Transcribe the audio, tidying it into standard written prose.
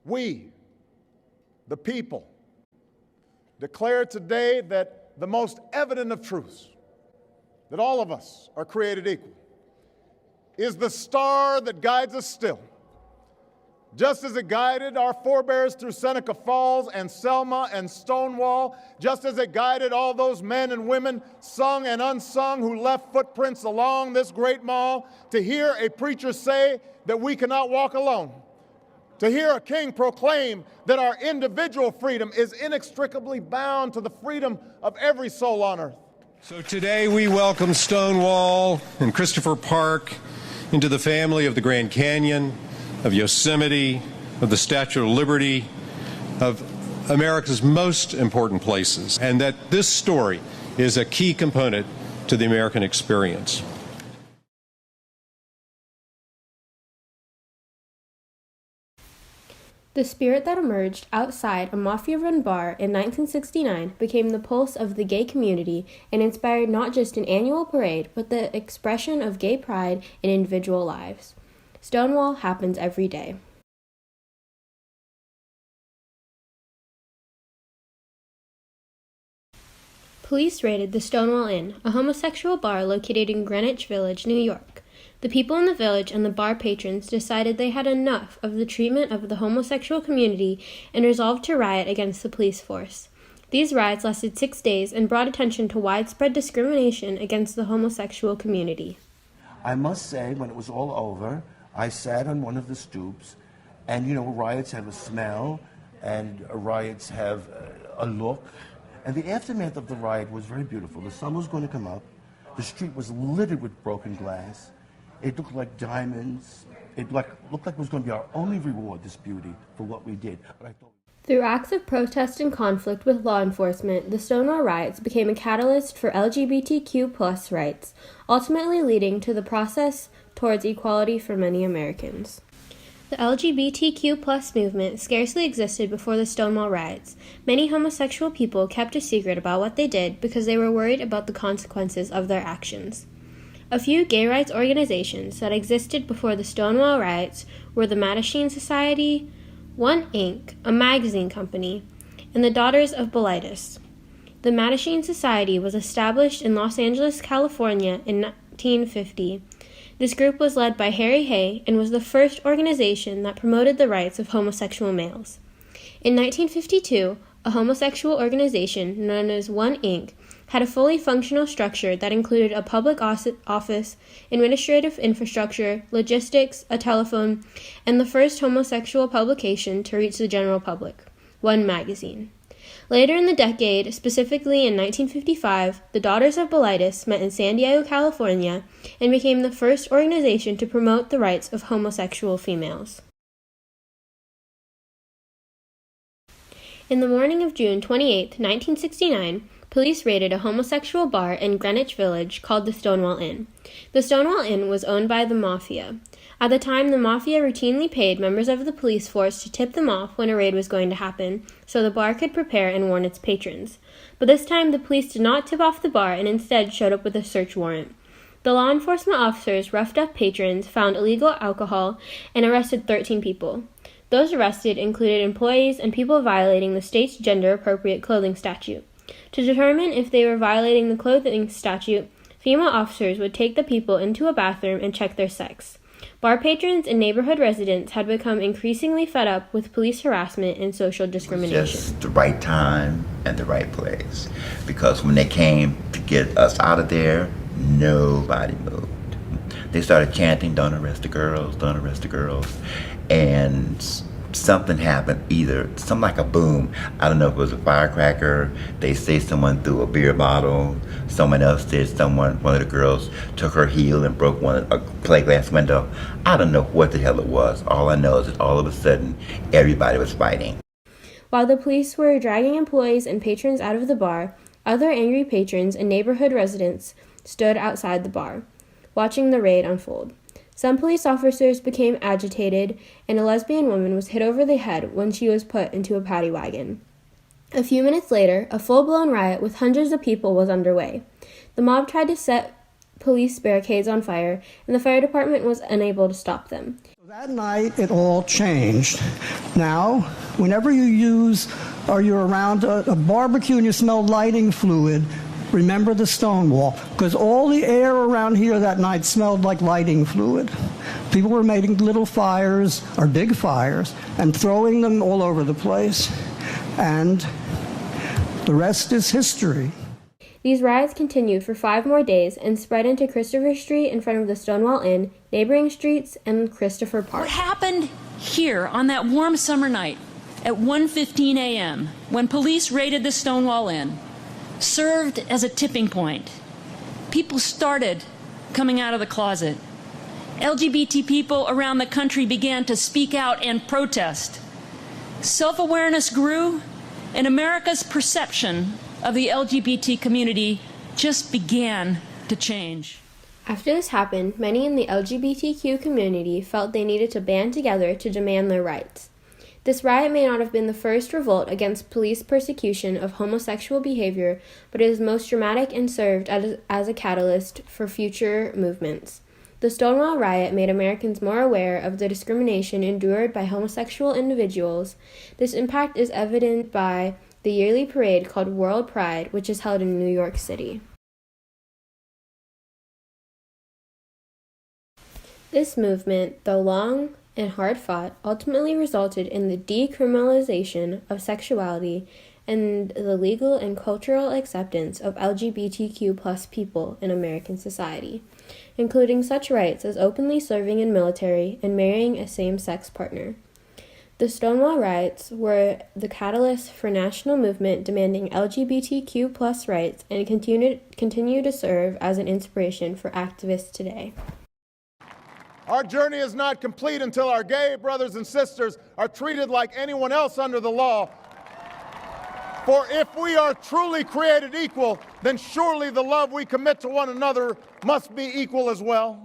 We, the people, declare today that the most evident of truths, that all of us are created equal, is the star that guides us still, just as it guided our forebears through Seneca Falls and Selma and Stonewall, just as it guided all those men and women, sung and unsung, who left footprints along this great mall, to hear a preacher say that we cannot walk alone, to hear a king proclaim that our individual freedom is inextricably bound to the freedom of every soul on earth. So today we welcome Stonewall and Christopher Park into the family of the Grand Canyon, of Yosemite, of the Statue of Liberty, of America's most important places, and that this story is a key component to the American experience. The spirit that emerged outside a mafia-run bar in 1969 became the pulse of the gay community and inspired not just an annual parade, but the expression of gay pride in individual lives. Stonewall happens every day. Police raided the Stonewall Inn, a homosexual bar located in Greenwich Village, New York. The people in the village and the bar patrons decided they had enough of the treatment of the homosexual community and resolved to riot against the police force. These riots lasted 6 days and brought attention to widespread discrimination against the homosexual community. I must say, when it was all over, I sat on one of the stoops, and riots have a smell, and riots have a look, and the aftermath of the riot was very beautiful. The sun was going to come up. The street was littered with broken glass. It looked like diamonds. It looked like it was going to be our only reward, this beauty, for what we did. But I thought... Through acts of protest and conflict with law enforcement, the Stonewall riots became a catalyst for LGBTQ+ rights, ultimately leading to the process towards equality for many Americans. The LGBTQ+ movement scarcely existed before the Stonewall riots. Many homosexual people kept a secret about what they did because they were worried about the consequences of their actions. A few gay rights organizations that existed before the Stonewall riots were the Mattachine Society, One Inc., a magazine company, and the Daughters of Bilitis. The Mattachine Society was established in Los Angeles, California in 1950. This group was led by Harry Hay and was the first organization that promoted the rights of homosexual males. In 1952, a homosexual organization known as One Inc. had a fully functional structure that included a public office, administrative infrastructure, logistics, a telephone, and the first homosexual publication to reach the general public, One Magazine. Later in the decade, specifically in 1955, the Daughters of Bilitis met in San Diego, California, and became the first organization to promote the rights of homosexual females. In the morning of June 28, 1969, police raided a homosexual bar in Greenwich Village called the Stonewall Inn. The Stonewall Inn was owned by the Mafia. At the time, the Mafia routinely paid members of the police force to tip them off when a raid was going to happen, so the bar could prepare and warn its patrons. But this time, the police did not tip off the bar and instead showed up with a search warrant. The law enforcement officers roughed up patrons, found illegal alcohol, and arrested 13 people. Those arrested included employees and people violating the state's gender-appropriate clothing statute. To determine if they were violating the clothing statute, female officers would take the people into a bathroom and check their sex. Bar patrons and neighborhood residents had become increasingly fed up with police harassment and social discrimination. Just the right time and the right place. Because when they came to get us out of there, nobody moved. They started chanting, "Don't arrest the girls, don't arrest the girls." And something happened, either something like a boom. I don't know if it was a firecracker. They say someone threw a beer bottle. Someone else did. One of the girls took her heel and broke a plate glass window. I don't know what the hell it was. All I know is that all of a sudden, everybody was fighting. While the police were dragging employees and patrons out of the bar, other angry patrons and neighborhood residents stood outside the bar, watching the raid unfold. Some police officers became agitated, and a lesbian woman was hit over the head when she was put into a paddy wagon. A few minutes later, a full-blown riot with hundreds of people was underway. The mob tried to set police barricades on fire, and the fire department was unable to stop them. That night, it all changed. Now, whenever you use or you're around a barbecue and you smell lighting fluid, remember the Stonewall, because all the air around here that night smelled like lighting fluid. People were making little fires, or big fires, and throwing them all over the place, and the rest is history. These riots continued for 5 more days and spread into Christopher Street in front of the Stonewall Inn, neighboring streets, and Christopher Park. What happened here on that warm summer night at 1:15 a.m. when police raided the Stonewall Inn served as a tipping point. People started coming out of the closet. LGBT people around the country began to speak out and protest. Self-awareness grew, and America's perception of the LGBT community just began to change. After this happened, many in the LGBTQ community felt they needed to band together to demand their rights. This riot may not have been the first revolt against police persecution of homosexual behavior, but it is most dramatic and served as a catalyst for future movements. The Stonewall riot made Americans more aware of the discrimination endured by homosexual individuals. This impact is evident by the yearly parade called World Pride, which is held in New York City. This movement, though long and hard-fought, ultimately resulted in the decriminalization of sexuality and the legal and cultural acceptance of LGBTQ+ people in American society, including such rights as openly serving in military and marrying a same-sex partner. The Stonewall riots were the catalyst for national movement demanding LGBTQ+ rights and continue to serve as an inspiration for activists today. Our journey is not complete until our gay brothers and sisters are treated like anyone else under the law. For if we are truly created equal, then surely the love we commit to one another must be equal as well.